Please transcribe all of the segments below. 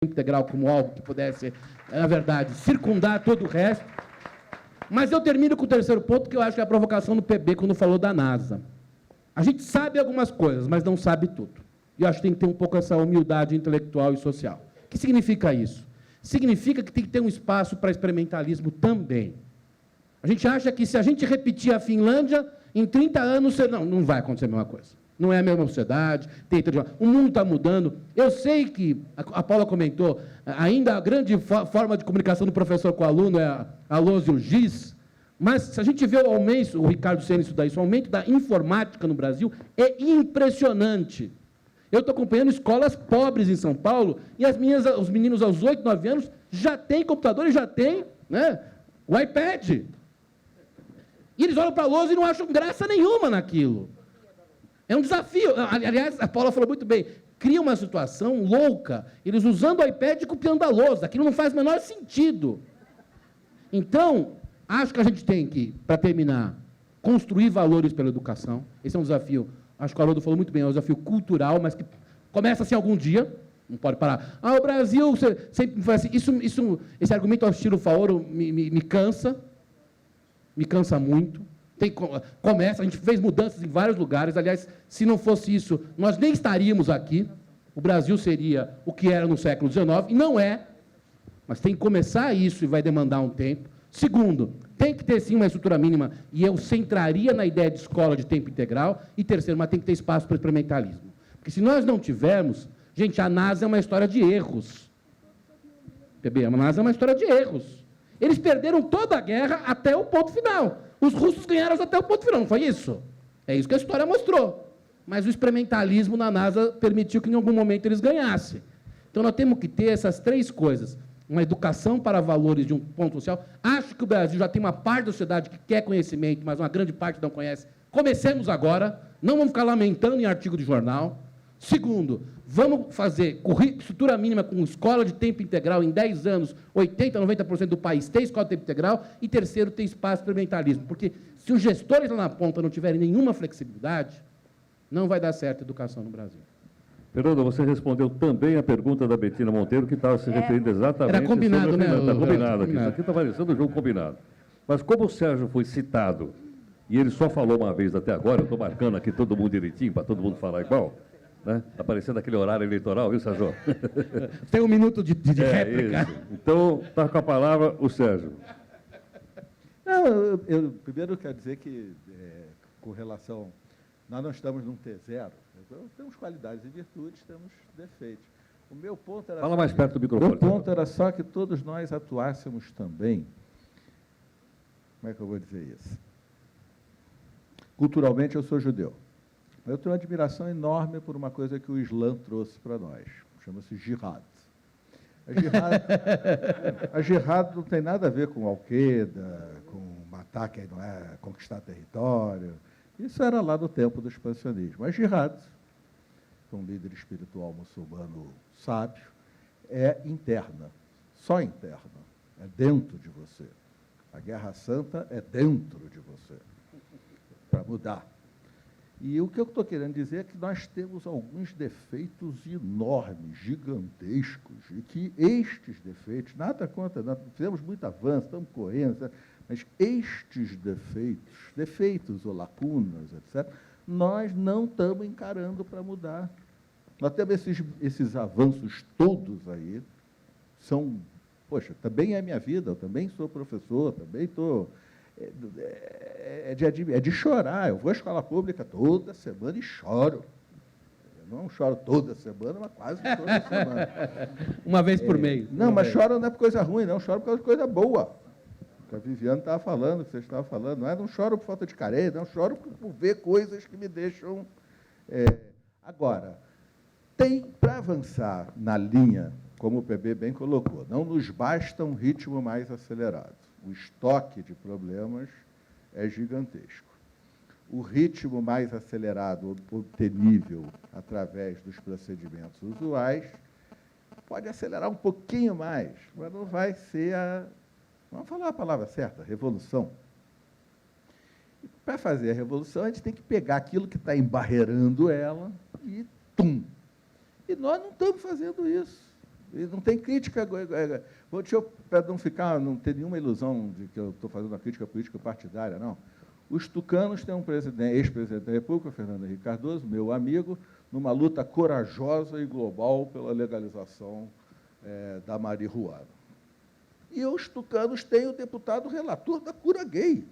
integral como algo que pudesse, na verdade, circundar todo o resto. Mas eu termino com o terceiro ponto, que eu acho que é a provocação do PB quando falou da NASA. A gente sabe algumas coisas, mas não sabe tudo. E eu acho que tem que ter um pouco essa humildade intelectual e social. O que significa isso? Significa que tem que ter um espaço para experimentalismo também. A gente acha que se a gente repetir a Finlândia, em 30 anos, não vai acontecer a mesma coisa. Não é a mesma sociedade, o mundo está mudando. Eu sei que, a Paula comentou, ainda a grande forma de comunicação do professor com o aluno é a lousa e o giz, mas se a gente vê o aumento, o Ricardo Sena estudar isso, o aumento da informática no Brasil é impressionante. Eu estou acompanhando escolas pobres em São Paulo e os meninos aos 8, 9 anos já têm computador e já têm, né, o iPad. E eles olham para a lousa e não acham graça nenhuma naquilo. É um desafio. Aliás, a Paula falou muito bem, cria uma situação louca, eles usando o iPad e copiando a lousa. Aquilo não faz o menor sentido. Então, acho que a gente tem que, para terminar, construir valores pela educação. Esse é um desafio, acho que o Haroldo falou muito bem, é um desafio cultural, mas que começa assim algum dia, não pode parar. O Brasil sempre foi assim. Esse argumento ao estilo Faoro me cansa muito. A gente fez mudanças em vários lugares, aliás, se não fosse isso, nós nem estaríamos aqui, o Brasil seria o que era no século XIX, e não é, mas tem que começar isso e vai demandar um tempo. Segundo, tem que ter sim uma estrutura mínima, e eu centraria na ideia de escola de tempo integral, e terceiro, mas tem que ter espaço para experimentalismo. Porque se nós não tivermos, gente, a NASA é uma história de erros. PB, a NASA é uma história de erros. Eles perderam toda a guerra até o ponto final. Os russos ganharam até o ponto final, não foi isso? É isso que a história mostrou. Mas o experimentalismo na NASA permitiu que, em algum momento, eles ganhassem. Então, nós temos que ter essas três coisas. Uma educação para valores de um ponto social. Acho que o Brasil já tem uma parte da sociedade que quer conhecimento, mas uma grande parte não conhece. Comecemos agora. Não vamos ficar lamentando em artigo de jornal. Segundo, vamos fazer estrutura mínima com escola de tempo integral em 10 anos, 80%, 90% do país tem escola de tempo integral. E terceiro, tem espaço para experimentalismo. Porque se os gestores lá na ponta não tiverem nenhuma flexibilidade, não vai dar certo a educação no Brasil. Fernando, você respondeu também a pergunta da Betina Monteiro, que estava se referindo exatamente... Era combinado, né? Está combinado aqui. Isso aqui está parecendo um jogo combinado. Mas como o Sérgio foi citado, e ele só falou uma vez até agora, eu estou marcando aqui todo mundo direitinho, para todo mundo falar igual... Né? Aparecendo aquele horário eleitoral, viu, Sérgio? Tem um minuto de réplica. Isso. Então, está com a palavra o Sérgio. Não, eu primeiro quero dizer que, com relação... Nós não estamos num T0. Temos qualidades e virtudes, temos defeitos. O meu ponto era... Fala mais perto do microfone. O meu ponto era só que todos nós atuássemos também... Como é que eu vou dizer isso? Culturalmente, eu sou judeu. Eu tenho uma admiração enorme por uma coisa que o Islã trouxe para nós, chama-se jihad. A jihad não tem nada a ver com Al-Qaeda, com matar quem não é, conquistar território. Isso era lá no tempo do expansionismo. A jihad, um líder espiritual muçulmano sábio, é interna, só interna, é dentro de você. A Guerra Santa é dentro de você, para mudar. E o que eu estou querendo dizer é que nós temos alguns defeitos enormes, gigantescos, e que estes defeitos, nada contra, nós fizemos muito avanço, estamos correndo, mas estes defeitos ou lacunas, etc., nós não estamos encarando para mudar. Nós temos esses avanços todos aí, são, poxa, também é minha vida, eu também sou professor, também estou... É de chorar. Eu vou à escola pública toda semana e choro. Eu não choro toda semana, mas quase toda semana. Uma vez por mês. Não, mas choro não é por coisa ruim, não. Choro por causa de coisa boa. Que a Viviane estava falando, que você estava falando. Não choro por falta de carência, não choro por ver coisas que me deixam... Agora, para avançar na linha, como o PB bem colocou, não nos basta um ritmo mais acelerado. O estoque de problemas é gigantesco. O ritmo mais acelerado, obtenível através dos procedimentos usuais, pode acelerar um pouquinho mais, mas não vai ser vamos falar a palavra certa, revolução. E para fazer a revolução, a gente tem que pegar aquilo que está embarreirando ela e tum. E nós não estamos fazendo isso. E não tem crítica. Deixa eu, para não ter nenhuma ilusão de que eu estou fazendo uma crítica política partidária, não. Os tucanos têm um ex-presidente da República, Fernando Henrique Cardoso, meu amigo, numa luta corajosa e global pela legalização da marihuana. E os tucanos têm o deputado relator da cura gay.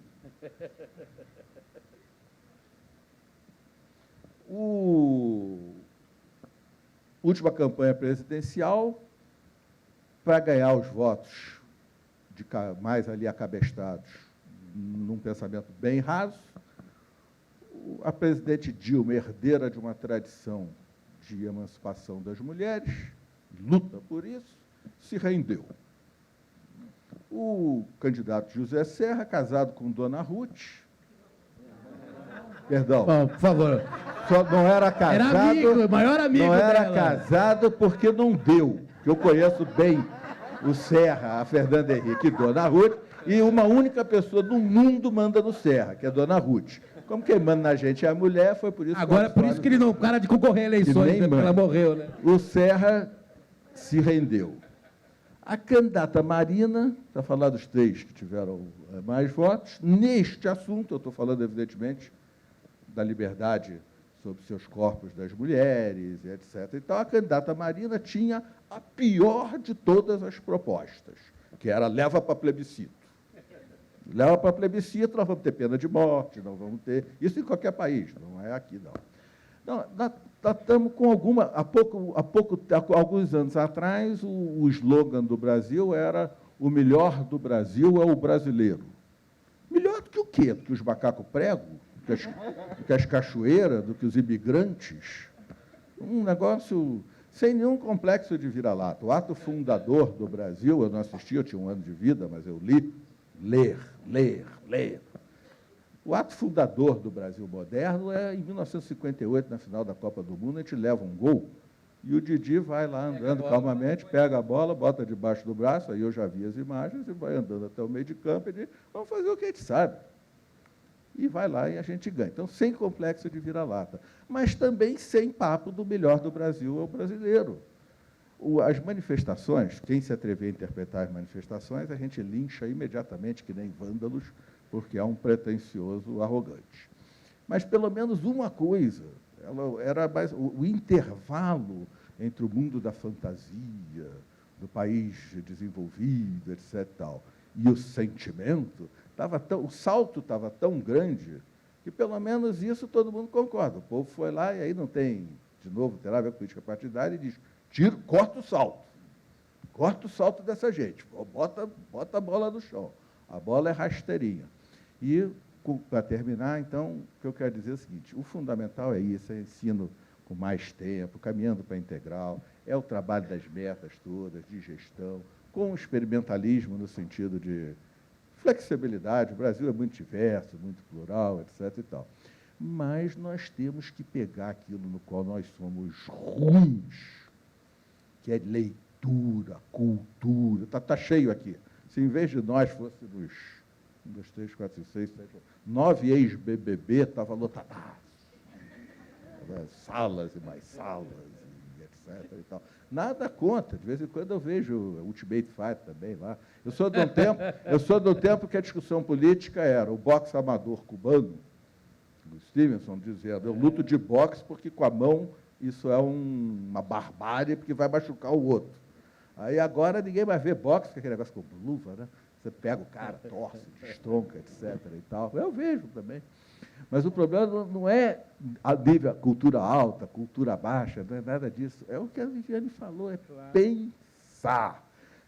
Última campanha presidencial, para ganhar os votos mais ali acabestados, num pensamento bem raso, a presidente Dilma, herdeira de uma tradição de emancipação das mulheres, luta por isso, se rendeu. O candidato José Serra, casado com Dona Ruth, perdão, Por favor. só não era casado. Era amigo, maior amigo não era dela. casado porque não deu. Eu conheço bem o Serra, a Fernanda Henrique e Dona Ruth, e uma única pessoa no mundo manda no Serra, que é Dona Ruth. Como quem manda na gente é a mulher, foi por isso Agora, por isso que ele não para de concorrer a eleições, nem né, porque manda. ela morreu, né? O Serra se rendeu. A candidata Marina, para falar dos três que tiveram mais votos, neste assunto, eu estou falando, evidentemente, da liberdade sobre seus corpos das mulheres, etc. Então, a candidata Marina tinha a pior de todas as propostas, que era leva para plebiscito. Leva para plebiscito, nós vamos ter pena de morte, nós vamos ter... Isso em qualquer país, não é aqui, não. Então, nós estamos com alguma... Há alguns anos atrás, o slogan do Brasil era o melhor do Brasil é o brasileiro. Melhor do que o quê? Do que os macacos pregos? Do que as cachoeiras? Do que os imigrantes? Um negócio sem nenhum complexo de vira-lata. O ato fundador do Brasil, eu não assisti, eu tinha 1 ano de vida, mas eu li, ler. O ato fundador do Brasil moderno é em 1958, na final da Copa do Mundo, a gente leva um gol e o Didi vai lá andando calmamente, pega a bola, bota debaixo do braço, aí eu já vi as imagens, e vai andando até o meio de campo e diz, vamos fazer o que a gente sabe. E vai lá e a gente ganha. Então, sem complexo de vira-lata, mas também sem papo do melhor do Brasil é o brasileiro. As manifestações, quem se atrever a interpretar as manifestações, a gente lincha imediatamente, que nem vândalos, porque é um pretensioso arrogante. Mas, pelo menos uma coisa, era mais, o intervalo entre o mundo da fantasia, do país desenvolvido, etc., e o sentimento, o salto estava tão grande que, pelo menos, isso todo mundo concorda. O povo foi lá e aí não tem, de novo, terá a ver com política partidária, e diz, corta o salto. Corta o salto dessa gente. Bota a bola no chão. A bola é rasteirinha. E, para terminar, então, o que eu quero dizer é o seguinte, o fundamental é isso, é ensino com mais tempo, caminhando para a integral, é o trabalho das metas todas, de gestão, com experimentalismo no sentido de flexibilidade. O Brasil é muito diverso, muito plural, etc. e tal. Mas nós temos que pegar aquilo no qual nós somos ruins, que é leitura, cultura. Está cheio aqui. Se, em vez de nós, fôssemos 1, 2, 3, 4, 5, 6, 7, 9 ex-BBB, estava lotadaço. Salas e mais salas, e etc. E tal. Nada contra. De vez em quando eu vejo Ultimate Fight também lá. Eu sou do tempo que a discussão política era o boxe amador cubano, o Stevenson dizendo, eu luto de boxe porque com a mão isso é uma barbárie, porque vai machucar o outro. Aí agora ninguém vai ver boxe, que é aquele negócio com luva, né? Você pega o cara, torce, destronca, etc. e tal. Eu vejo também. Mas o problema não é a nível cultura alta, cultura baixa, não é nada disso. É o que a Viviane falou, é pensar.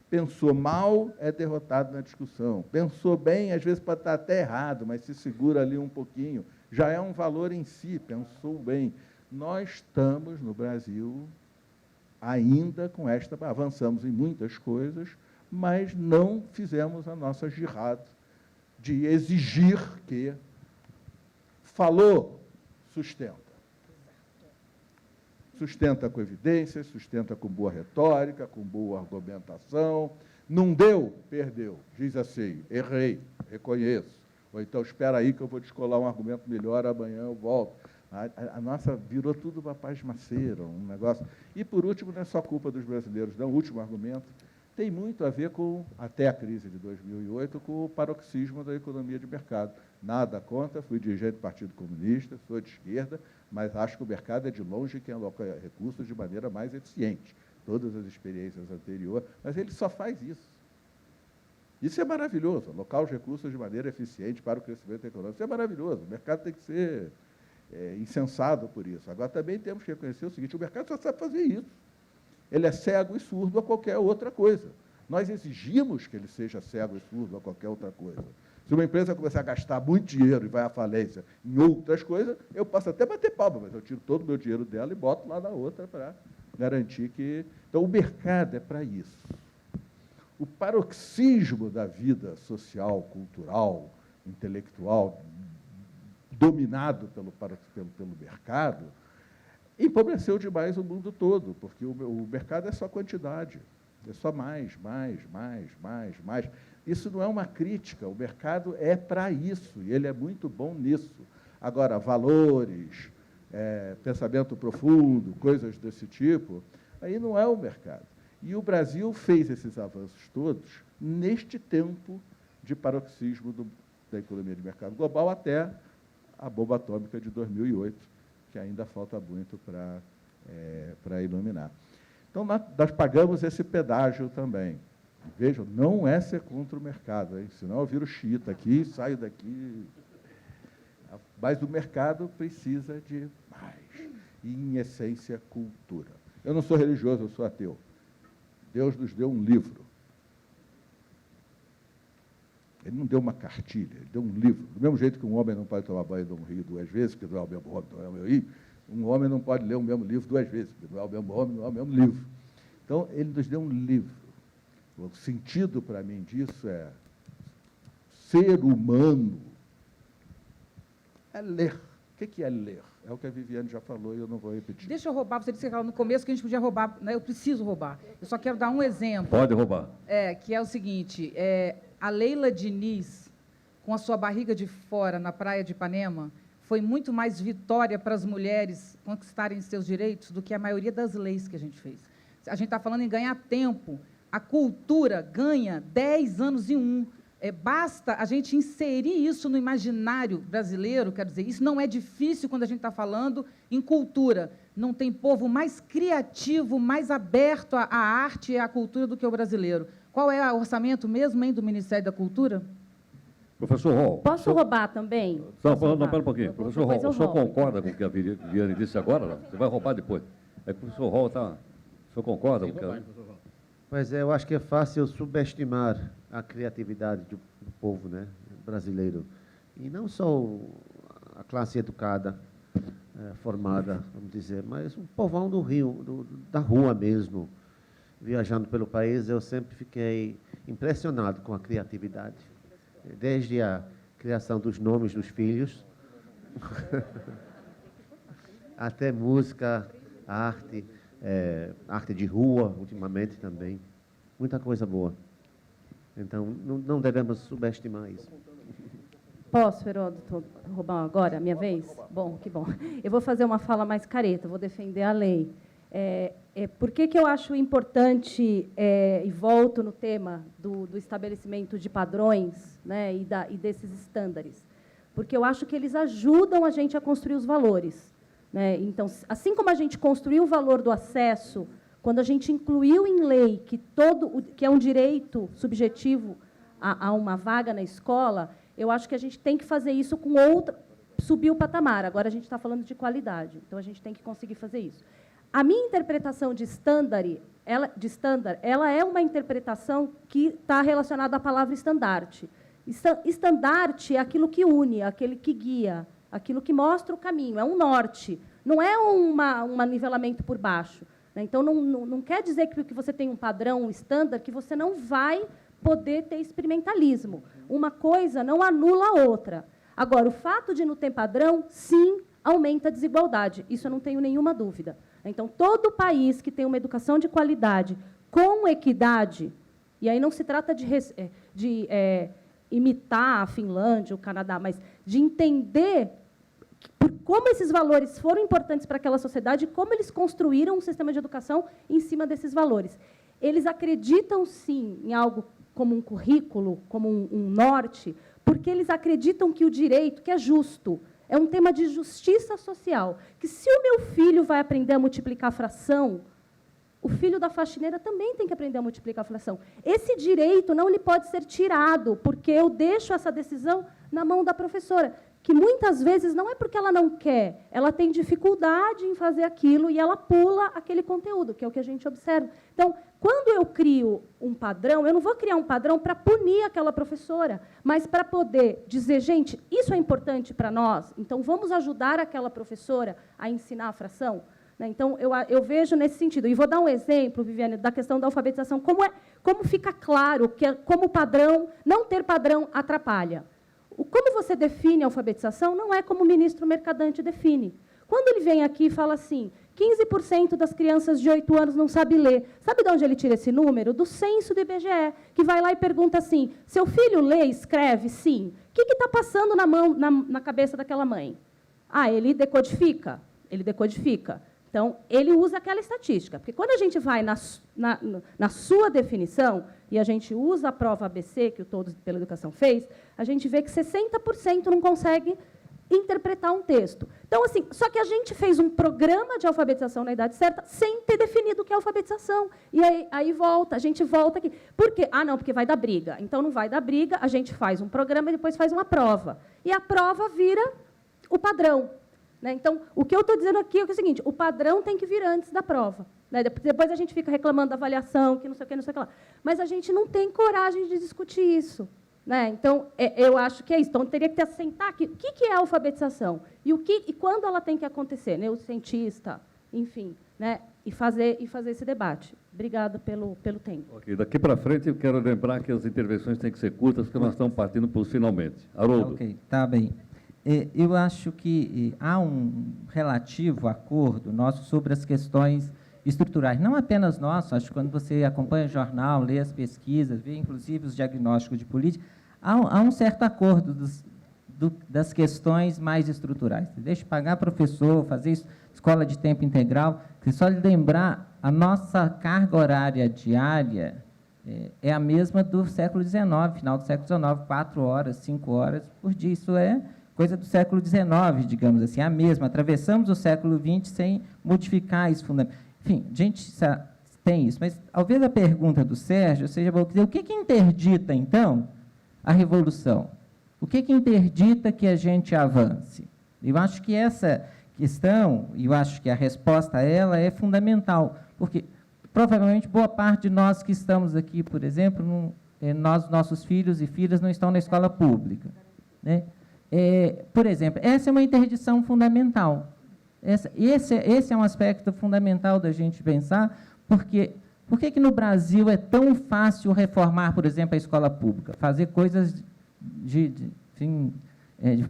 Pensou mal, é derrotado na discussão. Pensou bem, às vezes pode estar até errado, mas se segura ali um pouquinho. Já é um valor em si, pensou bem. Nós estamos, no Brasil, ainda com avançamos em muitas coisas, mas não fizemos a nossa jihad de exigir que falou, sustenta. Sustenta com evidências, sustenta com boa retórica, com boa argumentação. Não deu, perdeu. Diz assim, errei, reconheço. Ou então, espera aí que eu vou descolar um argumento melhor, amanhã eu volto. A nossa virou tudo uma pasmaceira, um negócio. E, por último, não é só culpa dos brasileiros, não. O último argumento tem muito a ver com, até a crise de 2008, com o paroxismo da economia de mercado. Nada contra, fui dirigente do Partido Comunista, sou de esquerda, mas acho que o mercado é de longe quem aloca recursos de maneira mais eficiente. Todas as experiências anteriores, mas ele só faz isso. Isso é maravilhoso, alocar os recursos de maneira eficiente para o crescimento econômico. Isso é maravilhoso, o mercado tem que ser insensado por isso. Agora, também temos que reconhecer o seguinte, o mercado só sabe fazer isso. Ele é cego e surdo a qualquer outra coisa. Nós exigimos que ele seja cego e surdo a qualquer outra coisa. Se uma empresa começar a gastar muito dinheiro e vai à falência em outras coisas, eu posso até bater palma, mas eu tiro todo o meu dinheiro dela e boto lá na outra para garantir que... Então, o mercado é para isso. O paroxismo da vida social, cultural, intelectual, dominado pelo mercado, empobreceu demais o mundo todo, porque o mercado é só quantidade, é só mais. Isso não é uma crítica, o mercado é para isso, e ele é muito bom nisso. Agora, valores, pensamento profundo, coisas desse tipo, aí não é o mercado. E o Brasil fez esses avanços todos neste tempo de paroxismo da economia de mercado global até a bomba atômica de 2008, que ainda falta muito para iluminar. Então, nós pagamos esse pedágio também. Vejam, não é ser contra o mercado, hein? Senão eu viro xiita aqui, saio daqui. Mas o mercado precisa de mais. E, em essência, cultura. Eu não sou religioso, eu sou ateu. Deus nos deu um livro. Ele não deu uma cartilha, ele deu um livro. Do mesmo jeito que um homem não pode tomar banho de um rio 2 vezes, porque não é o mesmo homem, não é o meu rio, um homem não pode ler o mesmo livro 2 vezes, porque não é o mesmo homem, não é o mesmo livro. Então, ele nos deu um livro. O sentido, para mim, disso é ser humano é ler. O que é ler? É o que a Viviane já falou e eu não vou repetir. Deixa eu roubar, você disse no começo que a gente podia roubar, né? Eu preciso roubar. Eu só quero dar um exemplo. Pode roubar. Que é o seguinte, a Leila Diniz, com a sua barriga de fora na praia de Ipanema, foi muito mais vitória para as mulheres conquistarem seus direitos do que a maioria das leis que a gente fez. A gente está falando em ganhar tempo. A cultura ganha 10 anos em um. Basta a gente inserir isso no imaginário brasileiro, quer dizer, isso não é difícil quando a gente está falando em cultura. Não tem povo mais criativo, mais aberto à arte e à cultura do que o brasileiro. Qual é o orçamento mesmo, hein, do Ministério da Cultura? Professor Hall. Posso roubar também? Não, pera um pouquinho. Professor Hall, o senhor concorda com o que a Viviane disse agora? Não? Você vai roubar depois. O professor Hall está... O senhor concorda com o que... Pois é, eu acho que é fácil subestimar a criatividade do povo, né, brasileiro. E não só a classe educada, formada, vamos dizer, mas um povão do Rio, da rua mesmo. Viajando pelo país, eu sempre fiquei impressionado com a criatividade. Desde a criação dos nomes dos filhos, até música, arte... arte de rua, ultimamente também. Muita coisa boa. Então, não devemos subestimar isso. Posso, Heródoto, roubar agora, a minha vez? Bom, que bom. Eu vou fazer uma fala mais careta, vou defender a lei. Por que eu acho importante, e volto no tema do estabelecimento de padrões, né, e desses estándares? Porque eu acho que eles ajudam a gente a construir os valores. Né? Então, assim como a gente construiu o valor do acesso, quando a gente incluiu em lei que é um direito subjetivo a uma vaga na escola, eu acho que a gente tem que fazer isso com subir o patamar. Agora a gente está falando de qualidade, então a gente tem que conseguir fazer isso. A minha interpretação de standard, ela é uma interpretação que está relacionada à palavra estandarte. Estandarte é aquilo que une, aquele que guia, aquilo que mostra o caminho, é um norte, não é um nivelamento por baixo. Né? Então, não quer dizer que porque você tem um padrão, um estándar, que você não vai poder ter experimentalismo. Uma coisa não anula a outra. Agora, o fato de não ter padrão, sim, aumenta a desigualdade. Isso eu não tenho nenhuma dúvida. Então, todo país que tem uma educação de qualidade com equidade, e aí não se trata de imitar a Finlândia, o Canadá, mas de entender por como esses valores foram importantes para aquela sociedade e como eles construíram um sistema de educação em cima desses valores. Eles acreditam, sim, em algo como um currículo, como um norte, porque eles acreditam que o direito, que é justo, é um tema de justiça social, que se o meu filho vai aprender a multiplicar fração, o filho da faxineira também tem que aprender a multiplicar fração. Esse direito não lhe pode ser tirado, porque eu deixo essa decisão na mão da professora, que muitas vezes não é porque ela não quer, ela tem dificuldade em fazer aquilo e ela pula aquele conteúdo, que é o que a gente observa. Então, quando eu crio um padrão, eu não vou criar um padrão para punir aquela professora, mas para poder dizer, gente, isso é importante para nós, então vamos ajudar aquela professora a ensinar a fração. Então, eu vejo nesse sentido. E vou dar um exemplo, Viviane, da questão da alfabetização. Como fica claro que como padrão, não ter padrão atrapalha. Como você define a alfabetização não é como o ministro Mercadante define. Quando ele vem aqui e fala assim, 15% das crianças de 8 anos não sabe ler. Sabe de onde ele tira esse número? Do censo do IBGE, que vai lá e pergunta assim, seu filho lê e escreve? Sim. O que está passando na cabeça daquela mãe? Ah, ele decodifica. Ele decodifica. Então, ele usa aquela estatística. Porque quando a gente vai na sua definição, e a gente usa a prova ABC, que o Todos pela Educação fez, a gente vê que 60% não consegue interpretar um texto. Então, assim, só que a gente fez um programa de alfabetização na idade certa sem ter definido o que é alfabetização. E aí volta, a gente volta aqui. Por quê? Ah, não, porque vai dar briga. Então, não vai dar briga, a gente faz um programa e depois faz uma prova. E a prova vira o padrão. Então, o que eu estou dizendo aqui é o seguinte, o padrão tem que vir antes da prova. Depois a gente fica reclamando da avaliação, que não sei o que, não sei o que lá. Mas a gente não tem coragem de discutir isso. Então, eu acho que é isso. Então, teria que sentar aqui. O que é a alfabetização? E quando ela tem que acontecer? O cientista, enfim, e fazer esse debate. Obrigada pelo tempo. Ok, daqui para frente eu quero lembrar que as intervenções têm que ser curtas, porque nós estamos partindo para os finalmente. Haroldo. Ok, está bem. Eu acho que há um relativo acordo nosso sobre as questões estruturais, não apenas nosso, acho que quando você acompanha o jornal, lê as pesquisas, vê inclusive os diagnósticos de política, há um certo acordo das questões mais estruturais. Deixa de pagar professor, fazer escola de tempo integral, que só lembrar, a nossa carga horária diária é a mesma do século XIX, final do século XIX, 4 horas, 5 horas por dia, isso é coisa do século XIX, digamos assim, a mesma. Atravessamos o século XX sem modificar isso fundamentalmente. Enfim, a gente tem isso, mas, ao ver a pergunta do Sérgio, ou seja, vou dizer, o que interdita, então, a revolução? O que interdita que a gente avance? Eu acho que essa questão, e eu acho que a resposta a ela é fundamental, porque, provavelmente, boa parte de nós que estamos aqui, por exemplo, nossos filhos e filhas não estão na escola pública, por exemplo, essa é uma interdição fundamental. Esse é um aspecto fundamental da gente pensar, porque por que no Brasil é tão fácil reformar, por exemplo, a escola pública, fazer coisas de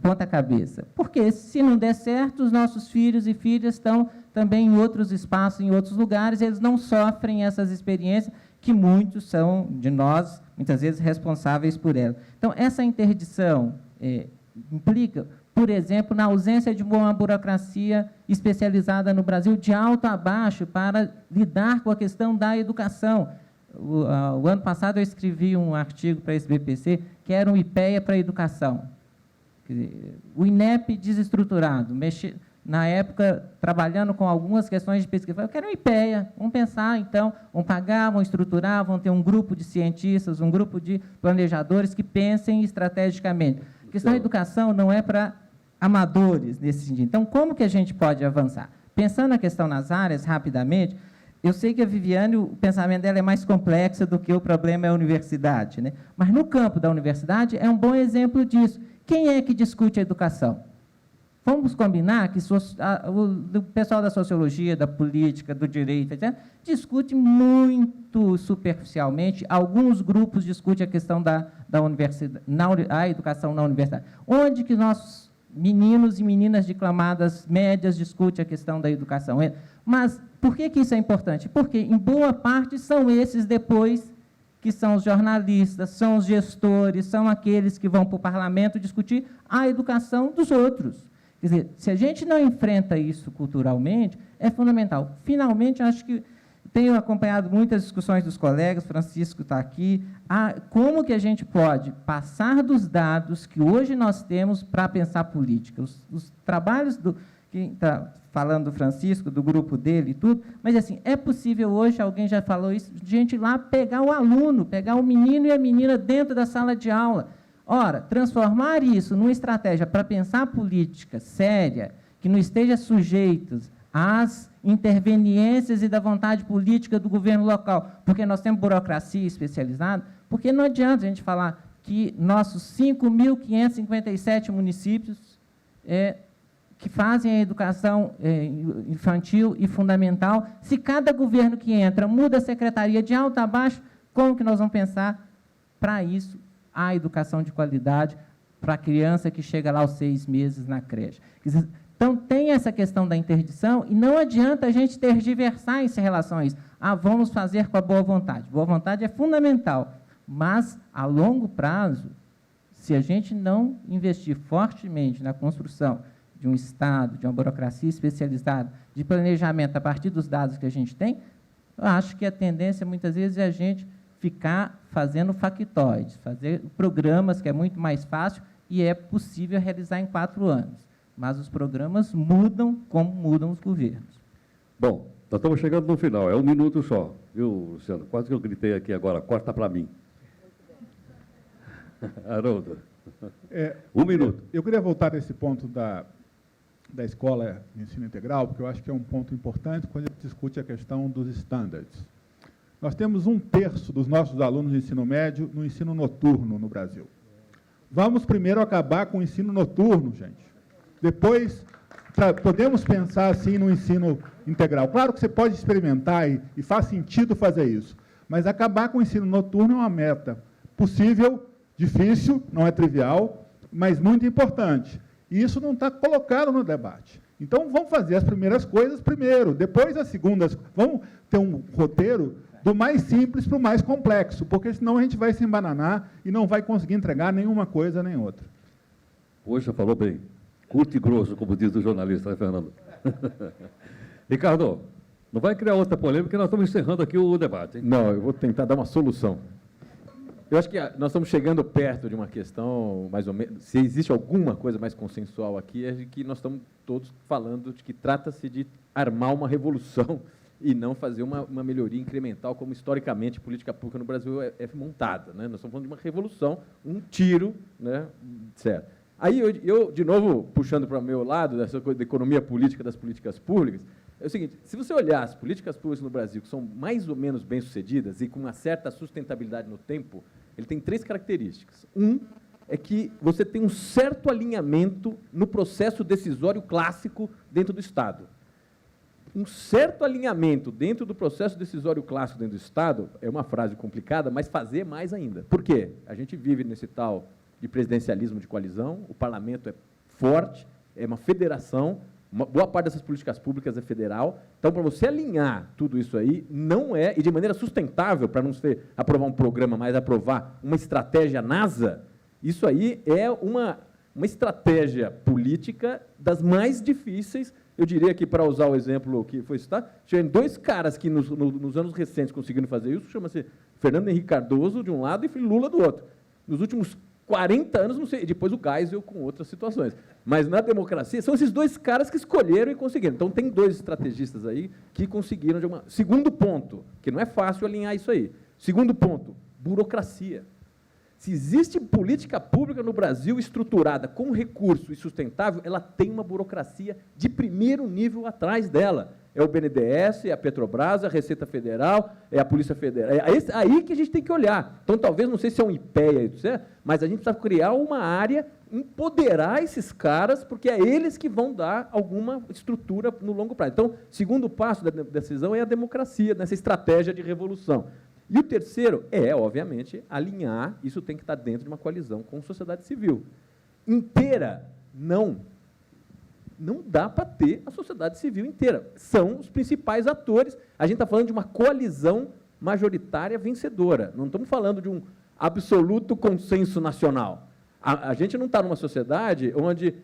ponta cabeça? Porque, se não der certo, os nossos filhos e filhas estão também em outros espaços, em outros lugares, eles não sofrem essas experiências que muitos são, de nós, muitas vezes, responsáveis por elas. Então, essa interdição implica, por exemplo, na ausência de uma burocracia especializada no Brasil, de alto a baixo, para lidar com a questão da educação. O ano passado eu escrevi um artigo para esse BPC, que era um IPEA para a educação. O INEP desestruturado, na época, trabalhando com algumas questões de pesquisa, eu quero um IPEA, vamos pensar, então, vão pagar, vão estruturar, vão ter um grupo de cientistas, um grupo de planejadores que pensem estrategicamente. A questão da educação não é para amadores nesse sentido. Então, como que a gente pode avançar? Pensando na questão nas áreas, rapidamente, eu sei que a Viviane, o pensamento dela é mais complexo do que o problema é a universidade, mas no campo da universidade é um bom exemplo disso. Quem é que discute a educação? Vamos combinar que o pessoal da sociologia, da política, do direito, etc., discute muito superficialmente, alguns grupos discutem a questão da universidade, a educação na universidade. Onde que nossos meninos e meninas de camadas médias discutem a questão da educação? Mas por que isso é importante? Porque, em boa parte, são esses depois que são os jornalistas, são os gestores, são aqueles que vão para o parlamento discutir a educação dos outros. Quer dizer, se a gente não enfrenta isso culturalmente, é fundamental. Finalmente, acho que tenho acompanhado muitas discussões dos colegas, Francisco está aqui, como que a gente pode passar dos dados que hoje nós temos para pensar política. Os trabalhos quem está falando do Francisco, do grupo dele e tudo, mas assim, é possível hoje, alguém já falou isso, de gente lá pegar o aluno, pegar o menino e a menina dentro da sala de aula. Ora, transformar isso numa estratégia para pensar política séria, que não esteja sujeitos às interveniências e da vontade política do governo local, porque nós temos burocracia especializada, porque não adianta a gente falar que nossos 5.557 municípios que fazem a educação infantil e fundamental, se cada governo que entra muda a secretaria de alto a baixo, como que nós vamos pensar para isso a educação de qualidade para a criança que chega lá aos 6 meses na creche? Então, tem essa questão da interdição e não adianta a gente tergiversar em relação a isso. Vamos fazer com a boa vontade. Boa vontade é fundamental, mas, a longo prazo, se a gente não investir fortemente na construção de um Estado, de uma burocracia especializada, de planejamento a partir dos dados que a gente tem, eu acho que a tendência, muitas vezes, é a gente ficar fazendo factoides, fazer programas, que é muito mais fácil e é possível realizar em 4 anos. Mas os programas mudam como mudam os governos. Bom, nós estamos chegando no final, é 1 minuto só. Viu, Luciano? Quase que eu gritei aqui agora, corta para mim. Haroldo, 1 minuto. Eu queria voltar nesse ponto da escola de ensino integral, porque eu acho que é um ponto importante quando a gente discute a questão dos standards. Nós temos 1/3 dos nossos alunos de ensino médio no ensino noturno no Brasil. Vamos primeiro acabar com o ensino noturno, gente. Depois, podemos pensar assim no ensino integral. Claro que você pode experimentar e faz sentido fazer isso, mas acabar com o ensino noturno é uma meta possível, difícil, não é trivial, mas muito importante. E isso não está colocado no debate. Então, vamos fazer as primeiras coisas primeiro, depois as segundas. Vamos ter um roteiro do mais simples para o mais complexo, porque senão a gente vai se embananar e não vai conseguir entregar nenhuma coisa nem outra. Poxa, falou bem. Curto e grosso, como diz o jornalista, né, Fernando? Ricardo, não vai criar outra polêmica, porque nós estamos encerrando aqui o debate, hein? Não, eu vou tentar dar uma solução. Eu acho que nós estamos chegando perto de uma questão, mais ou menos, se existe alguma coisa mais consensual aqui, é de que nós estamos todos falando de que trata-se de armar uma revolução e não fazer uma melhoria incremental, como historicamente a política pública no Brasil é montada, né? Nós estamos falando de uma revolução, um tiro, né? Certo. Aí, eu, de novo, puxando para o meu lado, dessa coisa da economia política, das políticas públicas, é o seguinte, se você olhar as políticas públicas no Brasil, que são mais ou menos bem-sucedidas e com uma certa sustentabilidade no tempo, ele tem 3 características. É que você tem um certo alinhamento no processo decisório clássico dentro do Estado. Um certo alinhamento dentro do processo decisório clássico dentro do Estado, é uma frase complicada, mas fazer mais ainda. Por quê? A gente vive nesse tal de presidencialismo de coalizão, o parlamento é forte, é uma federação, boa parte dessas políticas públicas é federal, então, para você alinhar tudo isso aí, não é, e de maneira sustentável, para não ser aprovar um programa, mas aprovar uma estratégia NASA, isso aí é uma estratégia política das mais difíceis. Eu diria que, para usar o exemplo que foi citado, tinha 2 caras que nos anos recentes conseguiram fazer isso, chama-se Fernando Henrique Cardoso, de um lado, e Lula, do outro. Nos últimos 40 anos, não sei, e depois o Geisel com outras situações. Mas, na democracia, são esses 2 caras que escolheram e conseguiram. Então, tem 2 estrategistas aí que conseguiram de uma... Segundo ponto, que não é fácil alinhar isso aí. Segundo ponto, burocracia. Se existe política pública no Brasil estruturada com recurso e sustentável, ela tem uma burocracia de primeiro nível atrás dela. É o BNDES, é a Petrobras, é a Receita Federal, é a Polícia Federal. É aí que a gente tem que olhar. Então, talvez, não sei se é um IPEA, etc., mas a gente precisa criar uma área, empoderar esses caras, porque é eles que vão dar alguma estrutura no longo prazo. Então, segundo passo da decisão é a democracia, nessa estratégia de revolução. E o terceiro é, obviamente, alinhar, isso tem que estar dentro de uma coalizão com a sociedade civil. Inteira, não dá para ter a sociedade civil inteira. São os principais atores. A gente está falando de uma coalizão majoritária vencedora. Não estamos falando de um absoluto consenso nacional. A gente não está numa sociedade onde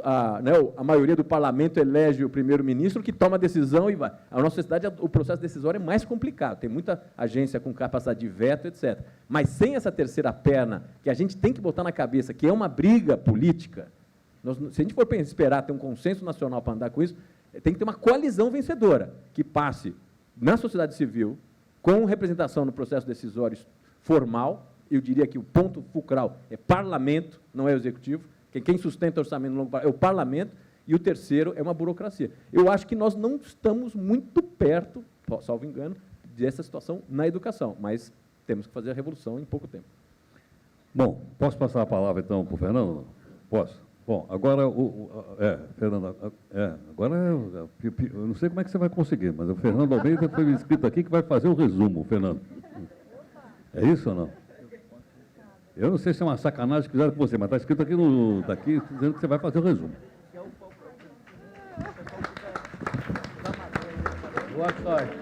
a maioria do parlamento elege o primeiro-ministro que toma a decisão e vai. A nossa sociedade, o processo decisório é mais complicado, tem muita agência com capacidade de veto, etc. Mas sem essa terceira perna, que a gente tem que botar na cabeça, que é uma briga política, se a gente for esperar ter um consenso nacional para andar com isso, tem que ter uma coalizão vencedora, que passe na sociedade civil, com representação no processo decisório formal. Eu diria que o ponto fulcral é parlamento, não é o executivo, que quem sustenta o orçamento no longo prazo é o parlamento, e o terceiro é uma burocracia. Eu acho que nós não estamos muito perto, salvo engano, dessa situação na educação, mas temos que fazer a revolução em pouco tempo. Bom, posso passar a palavra, então, para o Fernando? Posso? Bom, agora, Fernando, agora eu não sei como é que você vai conseguir, mas o Fernando Almeida foi inscrito aqui que vai fazer o resumo, Fernando. É isso ou não? Eu não sei se é uma sacanagem que fizeram com você, mas está escrito aqui daqui dizendo que você vai fazer o resumo. Boa sorte.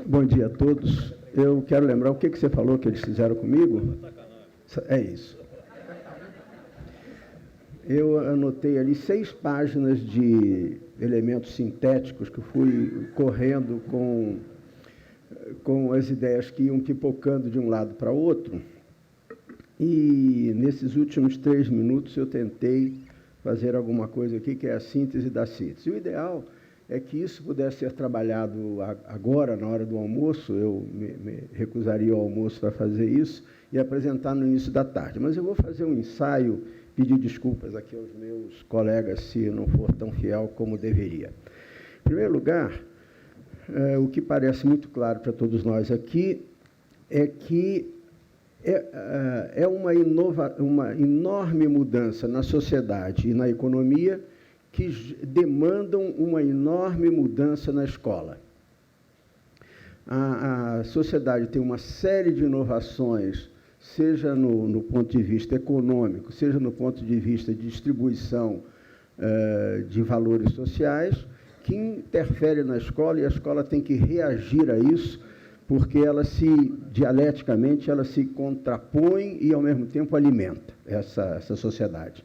Bom dia a todos. Eu quero lembrar o que você falou que eles fizeram comigo. É isso. Eu anotei ali 6 páginas de elementos sintéticos que eu fui correndo com as ideias que iam pipocando de um lado para outro. E nesses últimos 3 minutos eu tentei fazer alguma coisa aqui que é a síntese da síntese. O ideal é que isso pudesse ser trabalhado agora, na hora do almoço. Eu me recusaria ao almoço para fazer isso e apresentar no início da tarde. Mas eu vou fazer um ensaio, pedir desculpas aqui aos meus colegas se não for tão fiel como deveria. Em primeiro lugar, o que parece muito claro para todos nós aqui é que é uma enorme mudança na sociedade e na economia que demandam uma enorme mudança na escola. A sociedade tem uma série de inovações, seja no ponto de vista econômico, seja no ponto de vista de distribuição de valores sociais, que interfere na escola, e a escola tem que reagir a isso, porque dialeticamente, ela se contrapõe e, ao mesmo tempo, alimenta essa sociedade.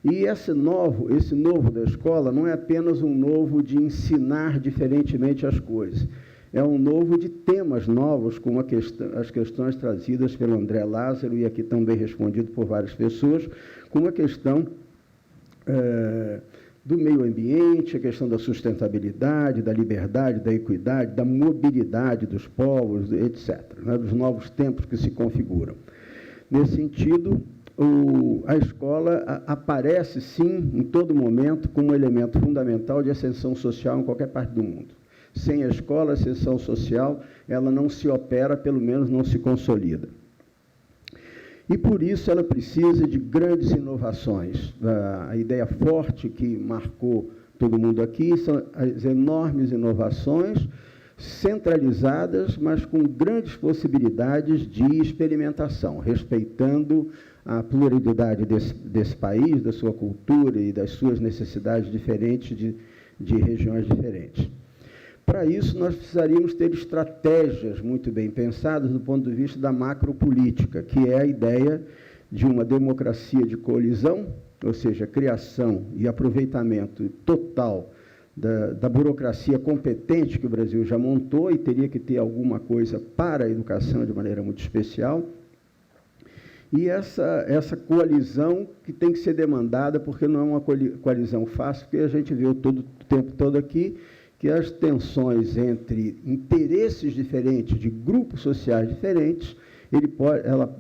E esse novo da escola não é apenas um novo de ensinar diferentemente as coisas, é um novo de temas novos, como as questões trazidas pelo André Lázaro, e aqui também respondido por várias pessoas, como a questão do meio ambiente, a questão da sustentabilidade, da liberdade, da equidade, da mobilidade dos povos, etc., né, dos novos tempos que se configuram. Nesse sentido, a escola aparece, sim, em todo momento, como um elemento fundamental de ascensão social em qualquer parte do mundo. Sem a escola, a ascensão social, ela não se opera, pelo menos não se consolida. E, por isso, ela precisa de grandes inovações. A ideia forte que marcou todo mundo aqui são as enormes inovações centralizadas, mas com grandes possibilidades de experimentação, respeitando a pluralidade desse país, da sua cultura e das suas necessidades diferentes de regiões diferentes. Para isso, nós precisaríamos ter estratégias muito bem pensadas do ponto de vista da macropolítica, que é a ideia de uma democracia de coalizão, ou seja, criação e aproveitamento total da burocracia competente que o Brasil já montou, e teria que ter alguma coisa para a educação de maneira muito especial. E essa coalizão que tem que ser demandada, porque não é uma coalizão fácil, porque a gente viu o tempo todo aqui que as tensões entre interesses diferentes, de grupos sociais diferentes,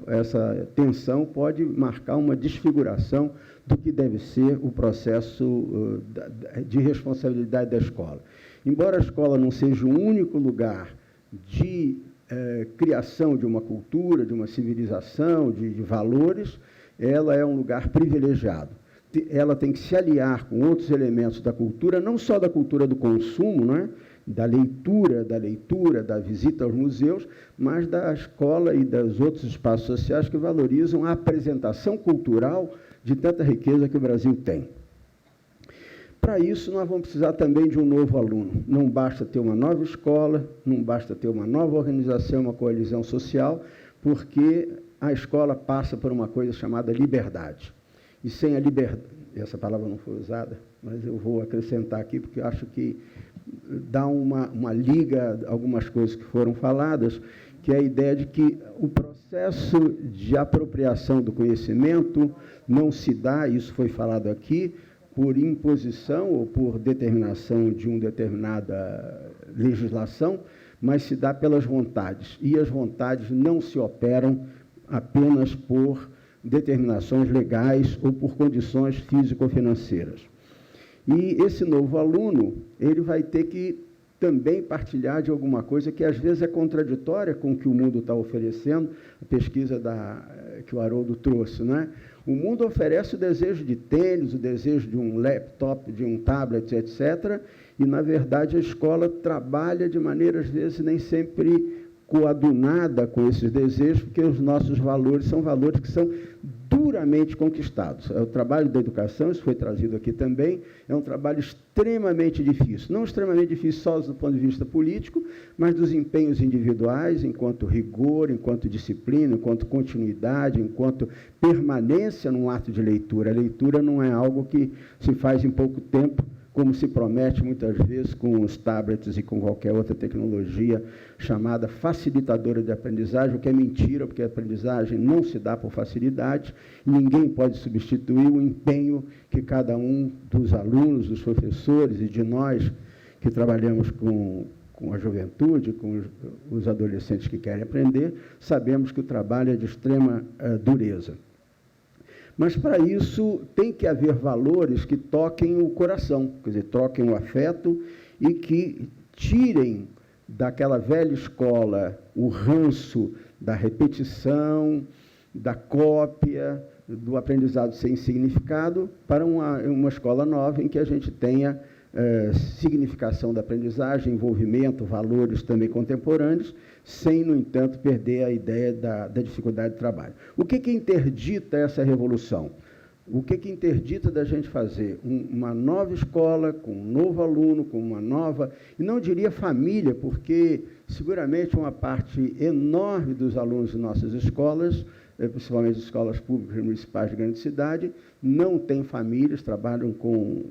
essa tensão pode marcar uma desfiguração do que deve ser o processo de responsabilidade da escola. Embora a escola não seja o único lugar de criação de uma cultura, de uma civilização, de valores, ela é um lugar privilegiado. Ela tem que se aliar com outros elementos da cultura, não só da cultura do consumo, não é? da leitura, da visita aos museus, mas da escola e dos outros espaços sociais que valorizam a apresentação cultural de tanta riqueza que o Brasil tem. Para isso, nós vamos precisar também de um novo aluno. Não basta ter uma nova escola, não basta ter uma nova organização, uma coalizão social, porque a escola passa por uma coisa chamada liberdade. E sem a liberdade, essa palavra não foi usada, mas eu vou acrescentar aqui, porque eu acho que dá uma liga a algumas coisas que foram faladas, que é a ideia de que o processo de apropriação do conhecimento não se dá, isso foi falado aqui, por imposição ou por determinação de uma determinada legislação, mas se dá pelas vontades. E as vontades não se operam apenas por determinações legais ou por condições físico-financeiras. E esse novo aluno, ele vai ter que também partilhar de alguma coisa que às vezes é contraditória com o que o mundo está oferecendo, a pesquisa que o Haroldo trouxe, né? O mundo oferece o desejo de tênis, o desejo de um laptop, de um tablet, etc., e, na verdade, a escola trabalha de maneira, às vezes, nem sempre coadunada com esses desejos, porque os nossos valores são valores que são duramente conquistados. O trabalho da educação, isso foi trazido aqui também, é um trabalho extremamente difícil. Não extremamente difícil só do ponto de vista político, mas dos empenhos individuais, enquanto rigor, enquanto disciplina, enquanto continuidade, enquanto permanência num ato de leitura. A leitura não é algo que se faz em pouco tempo, como se promete muitas vezes com os tablets e com qualquer outra tecnologia chamada facilitadora de aprendizagem, o que é mentira, porque a aprendizagem não se dá por facilidade, e ninguém pode substituir o empenho que cada um dos alunos, dos professores e de nós que trabalhamos com a juventude, com os adolescentes que querem aprender, sabemos que o trabalho é de extrema dureza. Mas, para isso, tem que haver valores que toquem o coração, quer dizer, toquem o afeto e que tirem daquela velha escola o ranço da repetição, da cópia, do aprendizado sem significado, para uma escola nova em que a gente tenha significação da aprendizagem, envolvimento, valores também contemporâneos, sem, no entanto, perder a ideia da dificuldade de trabalho. O que interdita essa revolução? O que interdita da gente fazer uma nova escola, com um novo aluno, com uma nova, e não diria família, porque seguramente uma parte enorme dos alunos de nossas escolas, principalmente escolas públicas e municipais de grande cidade, não têm famílias, trabalham com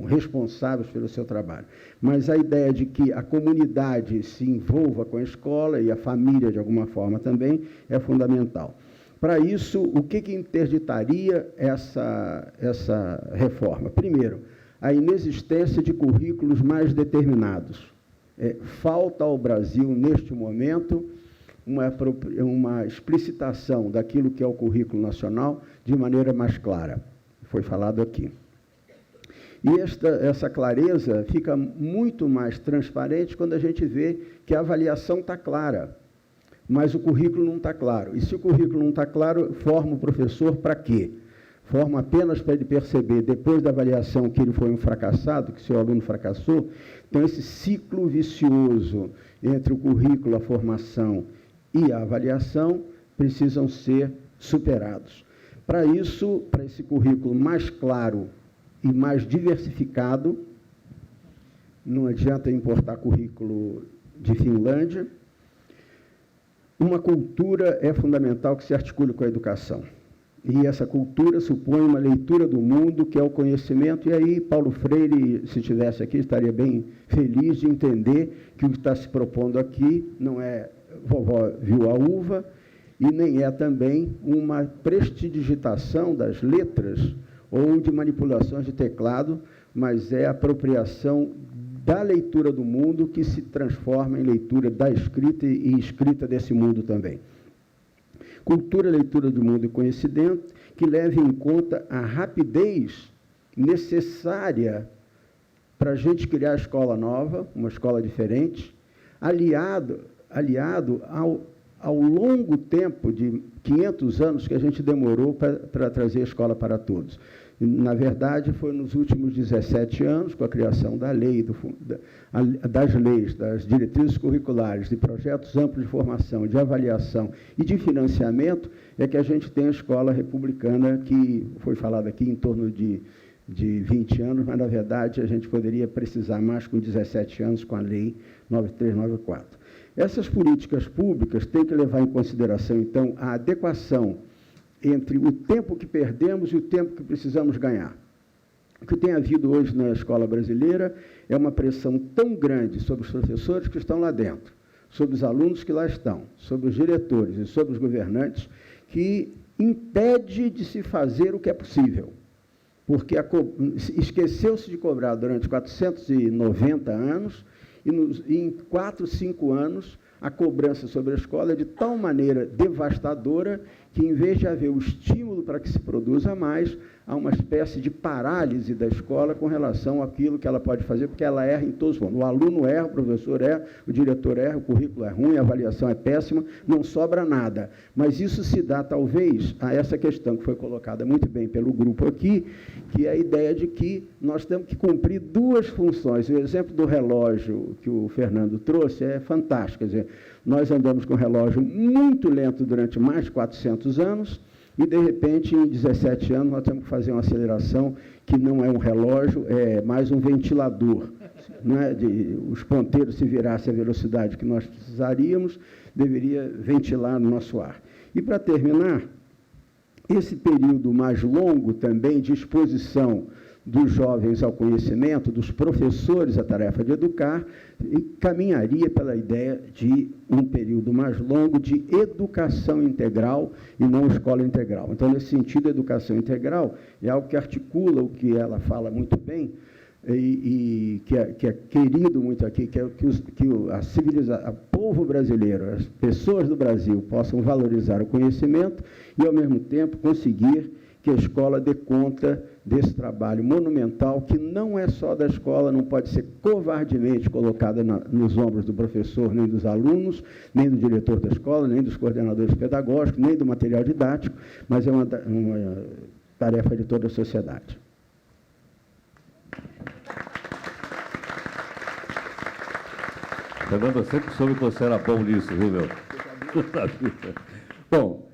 responsáveis pelo seu trabalho. Mas a ideia de que a comunidade se envolva com a escola e a família, de alguma forma, também é fundamental. Para isso, o que interditaria essa reforma? Primeiro, a inexistência de currículos mais determinados. Falta ao Brasil, neste momento, uma explicitação daquilo que é o currículo nacional de maneira mais clara. Foi falado aqui. E essa clareza fica muito mais transparente quando a gente vê que a avaliação está clara, mas o currículo não está claro. E se o currículo não está claro, forma o professor para quê? Forma apenas para ele perceber, depois da avaliação, que ele foi um fracassado, que seu aluno fracassou. Então, esse ciclo vicioso entre o currículo, a formação e a avaliação precisam ser superados. Para isso, para esse currículo mais claro e mais diversificado, não adianta importar currículo de Finlândia, uma cultura é fundamental que se articule com a educação. E essa cultura supõe uma leitura do mundo, que é o conhecimento, e aí Paulo Freire, se estivesse aqui, estaria bem feliz de entender que o que está se propondo aqui não é vovó viu a uva, e nem é também uma prestidigitação das letras ou de manipulações de teclado, mas é a apropriação da leitura do mundo que se transforma em leitura da escrita e escrita desse mundo também. Cultura, leitura do mundo e conhecimento, que leve em conta a rapidez necessária para a gente criar a escola nova, uma escola diferente, aliado ao longo tempo de 500 anos que a gente demorou para trazer a escola para todos. Na verdade, foi nos últimos 17 anos, com a criação da lei, das leis, das diretrizes curriculares, de projetos amplos de formação, de avaliação e de financiamento, é que a gente tem a escola republicana, que foi falado aqui em torno de de 20 anos, mas, na verdade, a gente poderia precisar mais com 17 anos com a Lei 9394. Essas políticas públicas têm que levar em consideração, então, a adequação entre o tempo que perdemos e o tempo que precisamos ganhar. O que tem havido hoje na escola brasileira é uma pressão tão grande sobre os professores que estão lá dentro, sobre os alunos que lá estão, sobre os diretores e sobre os governantes, que impede de se fazer o que é possível. Porque esqueceu-se de cobrar durante 490 anos, e em 4, 5 anos, a cobrança sobre a escola é de tal maneira devastadora que, em vez de haver o estímulo para que se produza mais, há uma espécie de parálise da escola com relação àquilo que ela pode fazer, porque ela erra em todos os pontos. O aluno erra, o professor erra, o diretor erra, o currículo é ruim, a avaliação é péssima, não sobra nada. Mas isso se dá, talvez, a essa questão que foi colocada muito bem pelo grupo aqui, que é a ideia de que nós temos que cumprir duas funções. O exemplo do relógio que o Fernando trouxe é fantástico. Quer dizer, nós andamos com um relógio muito lento durante mais de 400 anos, e, de repente, em 17 anos, nós temos que fazer uma aceleração que não é um relógio, é mais um ventilador. Né? Os ponteiros, se virassem a velocidade que nós precisaríamos, deveria ventilar o nosso ar. E, para terminar, esse período mais longo também de exposição dos jovens ao conhecimento, dos professores à tarefa de educar, caminharia pela ideia de um período mais longo de educação integral e não escola integral. Então, nesse sentido, a educação integral é algo que articula o que ela fala muito bem e que é querido muito aqui, que é que o povo brasileiro, as pessoas do Brasil possam valorizar o conhecimento e, ao mesmo tempo, conseguir que a escola dê conta desse trabalho monumental, que não é só da escola, não pode ser covardemente colocada nos ombros do professor, nem dos alunos, nem do diretor da escola, nem dos coordenadores pedagógicos, nem do material didático, mas é uma tarefa de toda a sociedade. Fernando, eu sempre soube que você era bom nisso, viu, meu? Bom,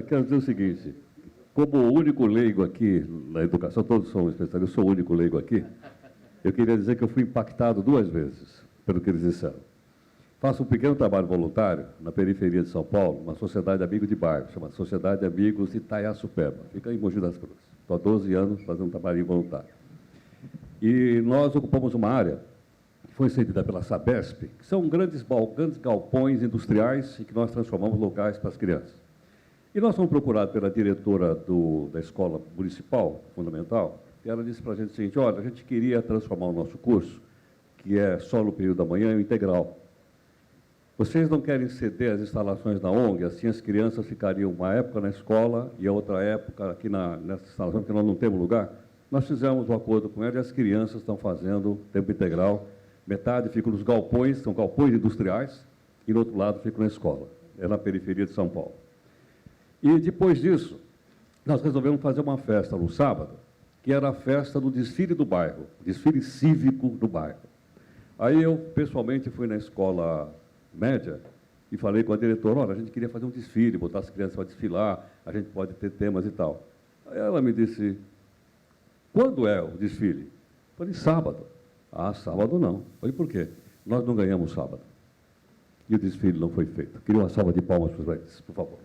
quero dizer o seguinte, como o único leigo aqui na educação, todos são especialistas, eu sou o único leigo aqui, eu queria dizer que eu fui impactado 2 vezes pelo que eles disseram. Faço um pequeno trabalho voluntário na periferia de São Paulo, uma sociedade de amigos de bairro, chamada Sociedade de Amigos de Itaiaçupeba, fica em Mogi das Cruzes. Estou há 12 anos fazendo um trabalho voluntário. E nós ocupamos uma área que foi cedida pela Sabesp, que são grandes galpões industriais e que nós transformamos locais para as crianças. E nós fomos procurados pela diretora da escola municipal, fundamental, e ela disse para a gente o seguinte, olha, a gente queria transformar o nosso curso, que é só no período da manhã, em integral. Vocês não querem ceder as instalações da ONG, assim as crianças ficariam uma época na escola e a outra época aqui nessa instalação, porque nós não temos lugar? Nós fizemos um acordo com ela e as crianças estão fazendo tempo integral. Metade fica nos galpões, são galpões industriais, e do outro lado fica na escola, é na periferia de São Paulo. E depois disso, nós resolvemos fazer uma festa no sábado, que era a festa do desfile do bairro, desfile cívico do bairro. Aí eu, pessoalmente, fui na escola média e falei com a diretora, olha, a gente queria fazer um desfile, botar as crianças para desfilar, a gente pode ter temas e tal. Aí ela me disse, quando é o desfile? Eu falei, sábado. Ah, sábado não. Eu falei, por quê? Nós não ganhamos sábado. E o desfile não foi feito. Queria uma salva de palmas para eles, por favor.